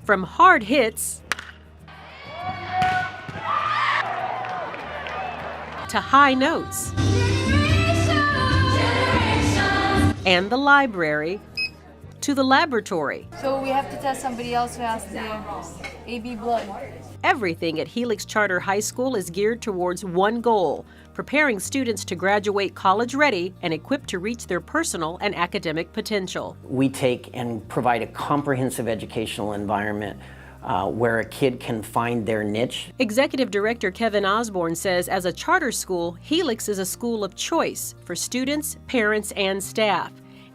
From hard hits to high notes, and the library to the laboratory. So we have to test somebody else who has the AB blood. Everything at Helix Charter High School is geared towards one goal: preparing students to graduate college-ready and equipped to reach their personal and academic potential. We take and provide a comprehensive educational environment where a kid can find their niche. Executive Director Kevin Osborne says as a charter school, Helix is a school of choice for students, parents, and staff.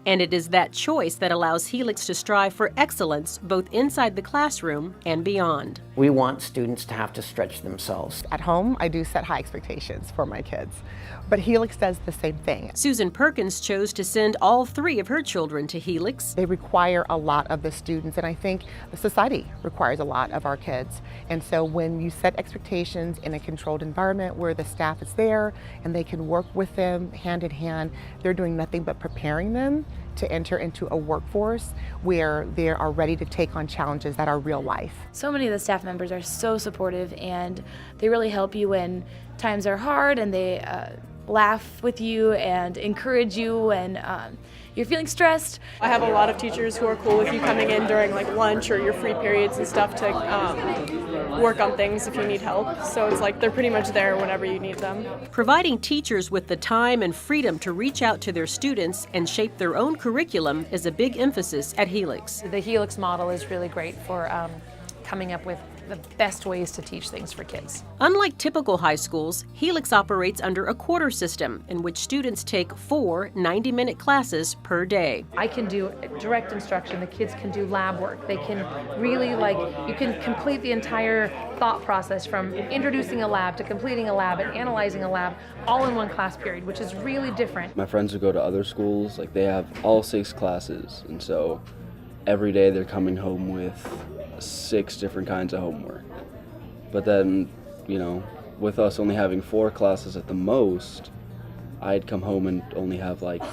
And it is that choice that allows Helix to strive for excellence both inside the classroom and beyond. We want students to have to stretch themselves. At home, I do set high expectations for my kids, but Helix does the same thing. Susan Perkins chose to send all 3 of her children to Helix. They require a lot of the students, and I think the society requires a lot of our kids. And so when you set expectations in a controlled environment where the staff is there and they can work with them hand in hand, they're doing nothing but preparing them to enter into a workforce where they are ready to take on challenges that are real life. So many of the staff members are so supportive, and they really help you when times are hard, and they laugh with you and encourage you and you're feeling stressed. I have a lot of teachers who are cool with you coming in during like lunch or your free periods and stuff to work on things if you need help. So it's like they're pretty much there whenever you need them. Providing teachers with the time and freedom to reach out to their students and shape their own curriculum is a big emphasis at Helix. The Helix model is really great for coming up with the best ways to teach things for kids. Unlike typical high schools, Helix operates under a quarter system in which students take 4 90-minute classes per day. I can do direct instruction, the kids can do lab work, they can really you can complete the entire thought process from introducing a lab to completing a lab and analyzing a lab all in one class period, which is really different. My friends who go to other schools, like they have all 6 classes, and so every day they're coming home with 6 different kinds of homework. But then, with us only having 4 classes at the most, I'd come home and only have like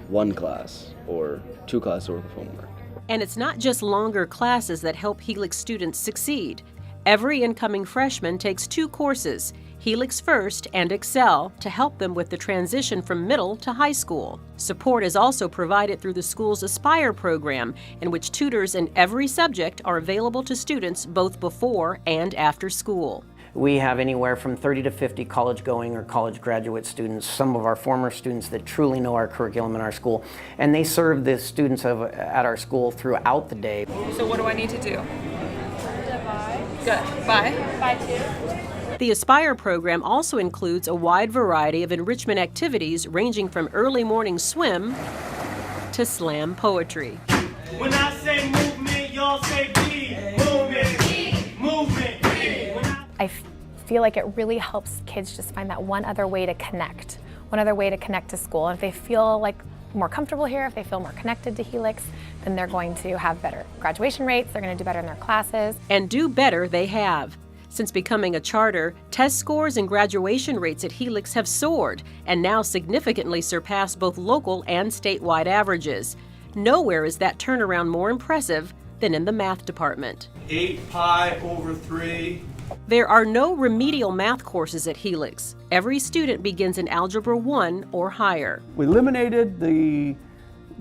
1 class or 2 classes worth of homework. And it's not just longer classes that help Helix students succeed. Every incoming freshman takes 2 courses, Helix First and Excel, to help them with the transition from middle to high school. Support is also provided through the school's Aspire program, in which tutors in every subject are available to students both before and after school. We have anywhere from 30 to 50 college-going or college graduate students, some of our former students that truly know our curriculum in our school, and they serve the students at our school throughout the day. So what do I need to do? Good. Bye. Bye too. The Aspire program also includes a wide variety of enrichment activities ranging from early morning swim to slam poetry. When I say movement, y'all say be. Movement, movement. I feel like it really helps kids just find that one other way to connect to school. And if they feel like more comfortable here, if they feel more connected to Helix, then they're going to have better graduation rates, they're going to do better in their classes. And do better they have. Since becoming a charter, test scores and graduation rates at Helix have soared and now significantly surpass both local and statewide averages. Nowhere is that turnaround more impressive than in the math department. 8 pi over 3. There are no remedial math courses at Helix. Every student begins in Algebra 1 or higher. We eliminated the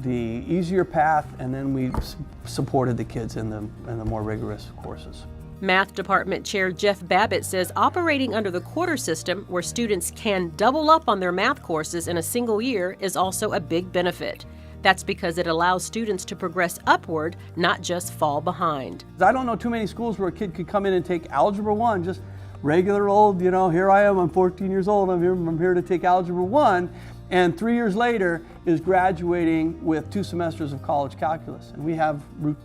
easier path, and then we supported the kids in the more rigorous courses. Math Department Chair Jeff Babbitt says operating under the quarter system, where students can double up on their math courses in a single year, is also a big benefit. That's because it allows students to progress upward, not just fall behind. I don't know too many schools where a kid could come in and take Algebra 1, just regular old, here I am, I'm 14 years old, I'm here to take Algebra 1, and 3 years later is graduating with 2 semesters of college calculus. And we have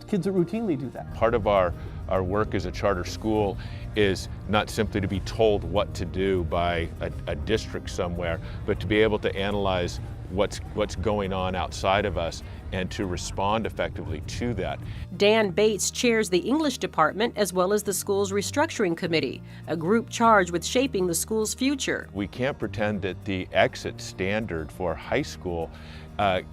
kids that routinely do that. Part of our work as a charter school is not simply to be told what to do by a district somewhere, but to be able to analyze what's going on outside of us and to respond effectively to that. Dan Bates chairs the English department as well as the school's restructuring committee, a group charged with shaping the school's future. We can't pretend that the exit standard for high school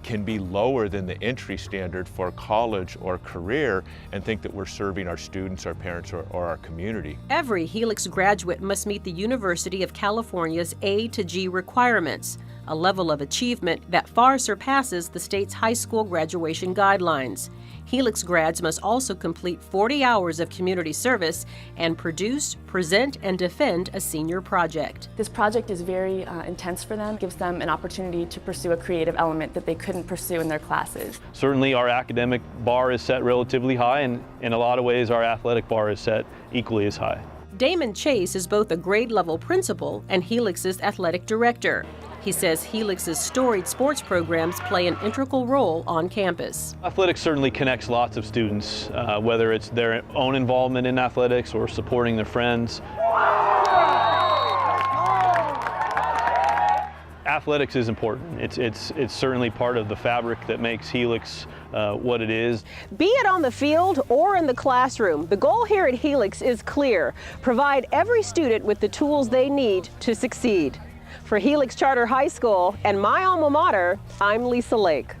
can be lower than the entry standard for college or career and think that we're serving our students, our parents, or our community. Every Helix graduate must meet the University of California's A to G requirements, a level of achievement that far surpasses the state's high school graduation guidelines. Helix grads must also complete 40 hours of community service and produce, present, and defend a senior project. This project is very intense for them, gives them an opportunity to pursue a creative element that they couldn't pursue in their classes. Certainly our academic bar is set relatively high, and in a lot of ways our athletic bar is set equally as high. Damon Chase is both a grade-level principal and Helix's athletic director. He says Helix's storied sports programs play an integral role on campus. Athletics certainly connects lots of students, whether it's their own involvement in athletics or supporting their friends. Athletics is important. It's certainly part of the fabric that makes Helix what it is. Be it on the field or in the classroom, the goal here at Helix is clear: provide every student with the tools they need to succeed. For Helix Charter High School and my alma mater, I'm Lisa Lake.